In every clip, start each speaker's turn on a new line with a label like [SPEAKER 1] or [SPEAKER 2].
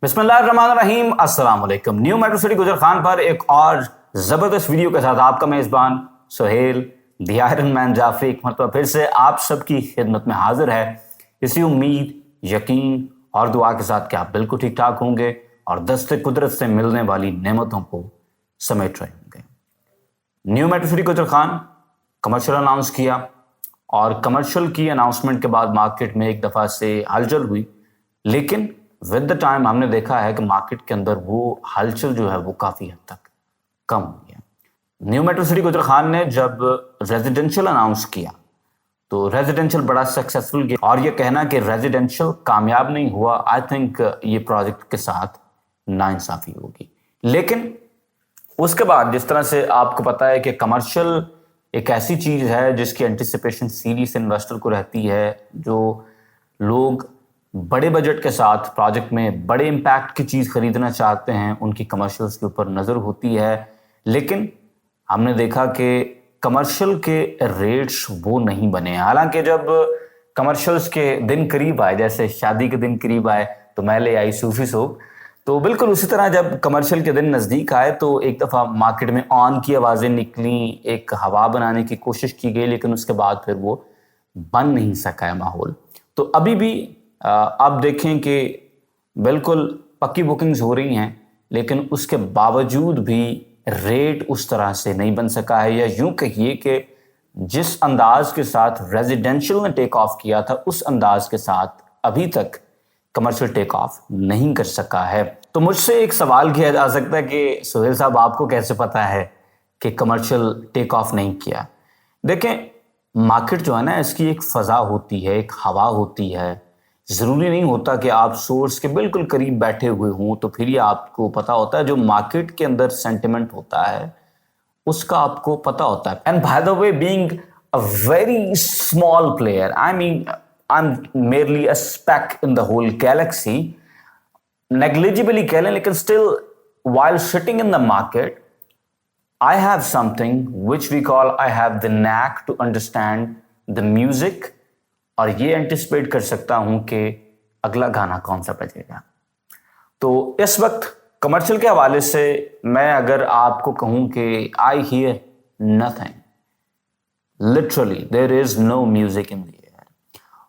[SPEAKER 1] बिस्मिल्लाहिर्रहमानिर्रहीम, अस्सलाम वालेकुम। न्यू मेट्रो सिटी गुजर खान पर एक और ज़बरदस्त वीडियो के साथ आपका मेज़बान Suhail the Iron Man Jafri एक मरतबा फिर से आप सबकी खिदमत में हाजिर है, इसी उम्मीद, यकीन और दुआ के साथ कि आप बिल्कुल ठीक ठाक होंगे और दस्ते कुदरत से मिलने वाली नेमतों को समेट रहे होंगे। न्यू मेट्रो सिटी गुजर खान कमर्शियल अनाउंस किया और कमर्शियल की अनाउंसमेंट के बाद मार्केट में एक दफ़ा से हलचल हुई, लेकिन विद द टाइम हमने देखा है कि मार्केट के अंदर वो हलचल जो है वो काफ़ी हद तक कम हुई है। न्यू मेट्रो सिटी गुजर खान ने जब रेजिडेंशियल अनाउंस किया तो रेजिडेंशियल बड़ा सक्सेसफुल गया, और ये कहना कि रेजिडेंशियल कामयाब नहीं हुआ, आई थिंक ये प्रोजेक्ट के साथ नाइंसाफ़ी होगी। लेकिन उसके बाद जिस तरह से आपको पता है कि कमर्शियल एक ऐसी चीज़ है जिसकी एंटिसिपेशन सीरीज इन्वेस्टर को रहती है, जो लोग बड़े बजट के साथ प्रोजेक्ट में बड़े इम्पैक्ट की चीज़ खरीदना चाहते हैं, उनकी कमर्शियल्स के ऊपर नज़र होती है। लेकिन हमने देखा कि कमर्शियल के रेट्स वो नहीं बने। हालांकि जब कमर्शियल्स के दिन करीब आए, जैसे शादी के दिन करीब आए तो मैले आई सूफी सोब, तो बिल्कुल उसी तरह जब कमर्शियल के दिन नज़दीक आए तो एक दफ़ा मार्केट में ऑन की आवाज़ें निकली, एक हवा बनाने की कोशिश की गई, लेकिन उसके बाद फिर वो बन नहीं सका है माहौल। तो अभी भी आप देखें कि बिल्कुल पक्की बुकिंग्स हो रही हैं, लेकिन उसके बावजूद भी रेट उस तरह से नहीं बन सका है, या यूं कहिए कि जिस अंदाज के साथ रेजिडेंशियल ने टेक ऑफ किया था उस अंदाज के साथ अभी तक कमर्शियल टेक ऑफ नहीं कर सका है। तो मुझसे एक सवाल किया जा सकता है कि सुहेल साहब आपको कैसे पता है कि कमर्शियल टेक ऑफ नहीं किया? देखें, मार्केट जो है ना, इसकी एक फ़ज़ा होती है, एक हवा होती है। ज़रूरी नहीं होता कि आप सोर्स के बिल्कुल करीब बैठे हुए हों तो फिर ये आपको पता होता है। जो मार्केट के अंदर सेंटिमेंट होता है उसका आपको पता होता है। And by the way, being a very small player, I mean I am merely a speck in the whole galaxy, negligibly कह लें, लेकिन still while sitting in the market I have something which we call, I have the knack to understand the music, और ये anticipate कर सकता हूं कि अगला गाना कौन सा बजेगा। तो इस वक्त कमर्शियल के हवाले से मैं अगर आपको कहूं कि I hear nothing, literally there is no music in the air,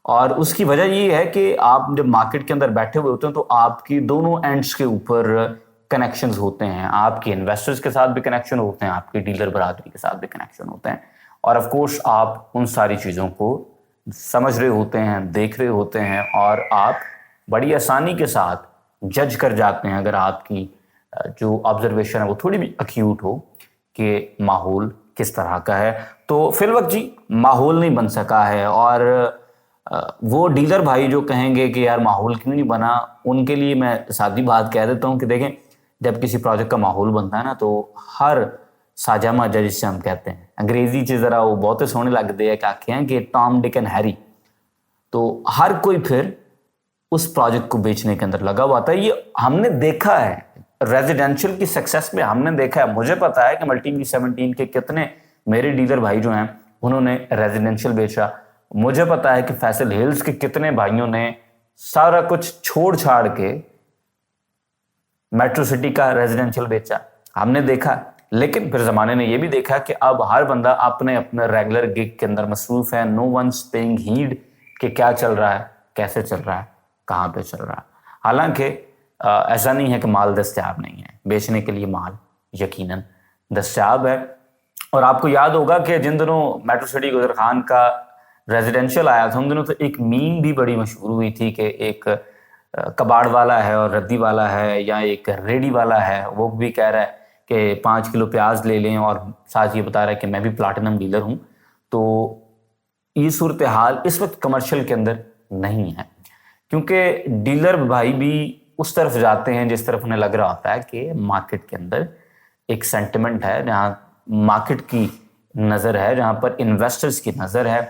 [SPEAKER 1] और उसकी वजह ये है कि आप जब मार्केट के अंदर बैठे हुए होते हैं तो आपकी दोनों एंड्स के ऊपर कनेक्शंस होते हैं। आपके इन्वेस्टर्स के साथ भी कनेक्शन होते हैं, आपके डीलर बरादरी के साथ भी कनेक्शन होते हैं, और ऑफ कोर्स आप उन सारी चीज़ों को समझ रहे होते हैं, देख रहे होते हैं, और आप बड़ी आसानी के साथ जज कर जाते हैं अगर आपकी जो ऑब्जर्वेशन है वो थोड़ी भी एक्यूट हो कि माहौल किस तरह का है। तो फिल वक्त जी माहौल नहीं बन सका है, और वो डीलर भाई जो कहेंगे कि यार माहौल क्यों नहीं बना, उनके लिए मैं सादी बात कह देता हूँ कि देखें, जब किसी प्रोजेक्ट का माहौल बनता है ना तो हर साजा माजा, जिससे हम कहते हैं अंग्रेजी च जरा वो बहुत सोहने लगते हैं कि आखे हैं कि टॉम डिक एंड हैरी, तो हर कोई फिर उस प्रोजेक्ट को बेचने के अंदर लगा हुआ था। ये हमने देखा है रेजिडेंशियल की सक्सेस में, हमने देखा है। मुझे पता है कि मल्टी V17 के कितने मेरे डीलर भाई जो हैं उन्होंने रेजिडेंशियल बेचा। मुझे पता है कि फैसल हिल्स के कितने भाइयों ने सारा कुछ छोड़ छाड़ के मेट्रो सिटी का रेजिडेंशियल बेचा, हमने देखा। लेकिन फिर जमाने ने यह भी देखा कि अब हर बंदा अपने अपने रेगुलर गिग के अंदर मसरूफ है। नो वंस पेइंग हीड कि क्या चल रहा है, कैसे चल रहा है, कहाँ पे चल रहा है। हालांकि ऐसा नहीं है कि माल दस्तयाब नहीं है, बेचने के लिए माल यकीनन दस्तयाब है। और आपको याद होगा कि जिन दिनों मेट्रो सिटी गुजर खान का रेजिडेंशियल आया था उन दिनों तो एक मीम भी बड़ी मशहूर हुई थी कि एक कबाड़ वाला है और रद्दी वाला है, या एक रेडी वाला है, वो भी कह रहा है कि 5 किलो प्याज ले लें, और साथ ये बता रहा है कि मैं भी प्लाटिनम डीलर हूँ। तो ये सूरत हाल इस वक्त कमर्शियल के अंदर नहीं है, क्योंकि डीलर भाई भी उस तरफ जाते हैं जिस तरफ उन्हें लग रहा होता है कि मार्केट के अंदर एक सेंटिमेंट है, जहाँ मार्केट की नज़र है, जहाँ पर इन्वेस्टर्स की नज़र है।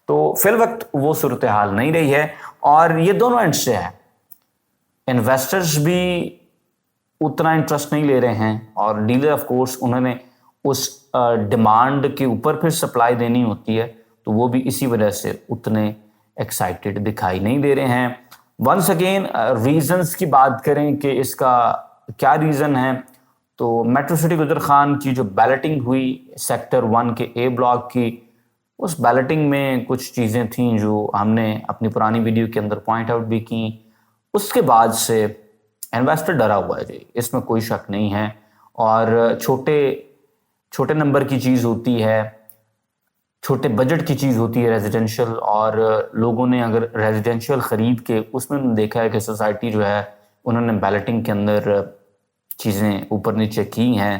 [SPEAKER 1] तो फिल वक्त वो सूरत हाल नहीं रही है, और ये दोनों एंड से है। इन्वेस्टर्स भी उतना इंटरेस्ट नहीं ले रहे हैं, और डीलर ऑफ कोर्स उन्होंने उस डिमांड के ऊपर फिर सप्लाई देनी होती है, तो वो भी इसी वजह से उतने एक्साइटेड दिखाई नहीं दे रहे हैं। ونس اگین ریزنز کی بات کریں کہ اس کا کیا ریزن ہے، تو میٹرو سٹی گجر خان کی جو بیلٹنگ ہوئی سیکٹر 1 کے اے بلاک کی، اس بیلٹنگ میں کچھ چیزیں تھیں جو ہم نے اپنی پرانی ویڈیو کے اندر پوائنٹ آؤٹ بھی کی. اس کے بعد سے انویسٹر ڈرا ہوا ہے جی، اس میں کوئی شک نہیں ہے. اور چھوٹے نمبر کی چیز ہوتی ہے، چھوٹے بجٹ کی چیز ہوتی ہے ریزیڈینشیل، اور لوگوں نے اگر ریزیڈینشیل خرید کے اس میں دیکھا ہے کہ سوسائٹی جو ہے انہوں نے بیلٹنگ کے اندر چیزیں اوپر نیچے کی ہیں،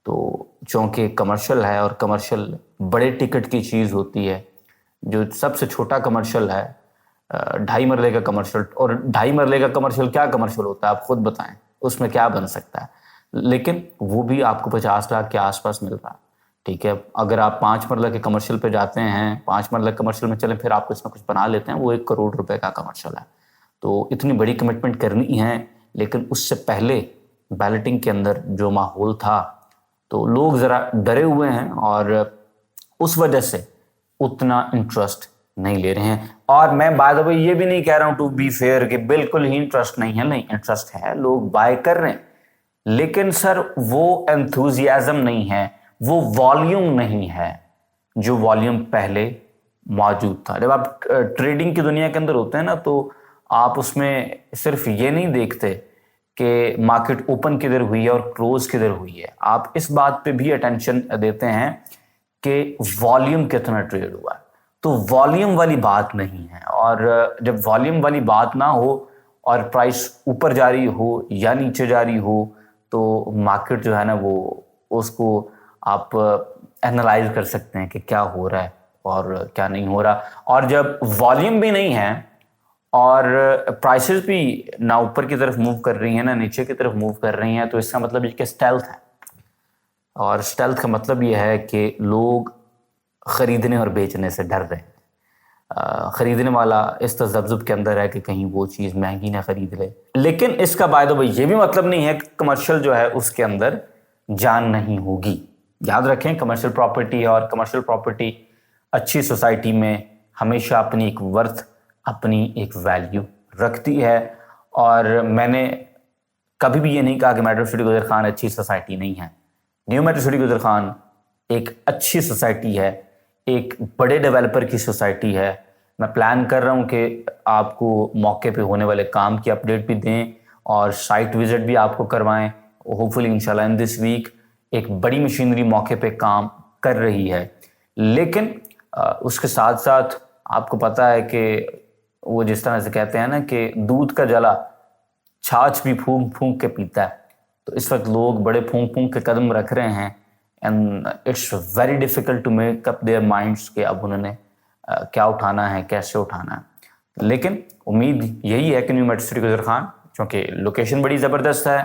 [SPEAKER 1] تو چونکہ کمرشل ہے اور کمرشل بڑے ٹکٹ کی چیز ہوتی ہے. جو سب سے چھوٹا کمرشل ہے 2.5 مرلے کا کمرشل، اور 2.5 مرلے کا کمرشل کیا کمرشل ہوتا ہے آپ خود بتائیں، اس میں کیا بن سکتا ہے. لیکن وہ بھی آپ کو 50 لاکھ کے آس پاس مل رہا ہے. ٹھیک ہے، اگر آپ 5 مرلہ کے کمرشل پہ جاتے ہیں، 5 مرلہ کمرشل میں چلیں، پھر آپ اس میں کچھ بنا لیتے ہیں، وہ 1 کروڑ روپے کا کمرشل ہے. تو اتنی بڑی کمٹمنٹ کرنی ہے، لیکن اس سے پہلے بیلٹنگ کے اندر جو ماحول تھا تو لوگ ذرا ڈرے ہوئے ہیں، اور اس وجہ سے اتنا انٹرسٹ نہیں لے رہے ہیں. اور میں بائی دا وے یہ بھی نہیں کہہ رہا ہوں ٹو بی فیئر کہ بالکل ہی انٹرسٹ نہیں ہے، نہیں انٹرسٹ ہے، لوگ بائی کر رہے ہیں، لیکن سر وہ انتھوزیازم نہیں ہے، وہ والیوم نہیں ہے جو والیوم پہلے موجود تھا. جب آپ ٹریڈنگ کی دنیا کے اندر ہوتے ہیں نا، تو آپ اس میں صرف یہ نہیں دیکھتے کہ مارکیٹ اوپن کدھر ہوئی ہے اور کلوز کدھر ہوئی ہے، آپ اس بات پہ بھی اٹینشن دیتے ہیں کہ والیوم کتنا ٹریڈ ہوا ہے. تو والیوم والی بات نہیں ہے، اور جب والیوم والی بات نہ ہو اور پرائس اوپر جاری ہو یا نیچے جاری ہو، تو مارکیٹ جو ہے نا وہ اس کو آپ اینالائز کر سکتے ہیں کہ کیا ہو رہا ہے اور کیا نہیں ہو رہا. اور جب والیوم بھی نہیں ہے اور پرائسز بھی نہ اوپر کی طرف موو کر رہی ہیں نہ نیچے کی طرف موو کر رہی ہیں، تو اس کا مطلب یہ کہ اسٹیلتھ ہے. اور اسٹیلتھ کا مطلب یہ ہے کہ لوگ خریدنے اور بیچنے سے ڈر رہے ہیں. خریدنے والا اس تذبذب کے اندر ہے کہ کہیں وہ چیز مہنگی نہ خرید لے. لیکن اس کا بائی دا وے یہ بھی مطلب نہیں ہے کہ کمرشل جو ہے اس کے اندر جان نہیں ہوگی. یاد رکھیں کمرشل پراپرٹی اور کمرشل پراپرٹی اچھی سوسائٹی میں ہمیشہ اپنی ایک ورتھ، اپنی ایک ویلیو رکھتی ہے. اور میں نے کبھی بھی یہ نہیں کہا کہ میٹرو سٹی گجر خان اچھی سوسائٹی نہیں ہے. نیو میٹرو سٹی گجر خان ایک اچھی سوسائٹی ہے، ایک بڑے ڈیولپر کی سوسائٹی ہے. میں پلان کر رہا ہوں کہ آپ کو موقع پہ ہونے والے کام کی اپڈیٹ بھی دیں اور سائٹ وزٹ بھی آپ کو کروائیں. ہوپ فلی انشاءاللہ ان دس ویک ایک بڑی مشینری موقع پہ کام کر رہی ہے. لیکن اس کے ساتھ ساتھ آپ کو پتہ ہے کہ وہ جس طرح سے کہتے ہیں نا کہ دودھ کا جلا چھاچھ بھی پھونک پھونک کے پیتا ہے. تو اس وقت لوگ بڑے پھونک پھونک کے قدم رکھ رہے ہیں، and it's very difficult to make up their minds کہ اب انہوں نے کیا اٹھانا ہے، کیسے اٹھانا ہے. لیکن امید یہی ہے کہ نیو میٹرو سٹی گجر خان، چونکہ لوکیشن بڑی زبردست ہے،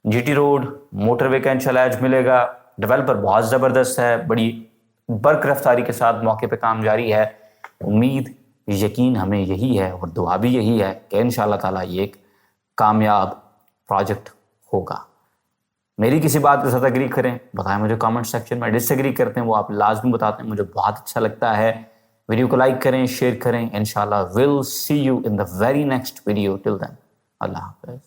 [SPEAKER 1] جی ٹی روڈ، موٹر وے کا انشاءاللہ ایج ملے گا، ڈیولپر بہت زبردست ہے، بڑی برق رفتاری کے ساتھ موقع پہ کام جاری ہے. امید یقین ہمیں یہی ہے اور دعا بھی یہی ہے کہ انشاءاللہ تعالیٰ یہ ایک کامیاب پروجیکٹ ہوگا. میری کسی بات کے ساتھ اگری کریں، بتائیں مجھے کامنٹ سیکشن میں. ڈس ایگری کرتے ہیں وہ آپ لازمی بتاتے ہیں، مجھے بہت اچھا لگتا ہے. ویڈیو کو لائک کریں، شیئر کریں. انشاءاللہ we'll see you in the very next video. Till then, اللہ حافظ.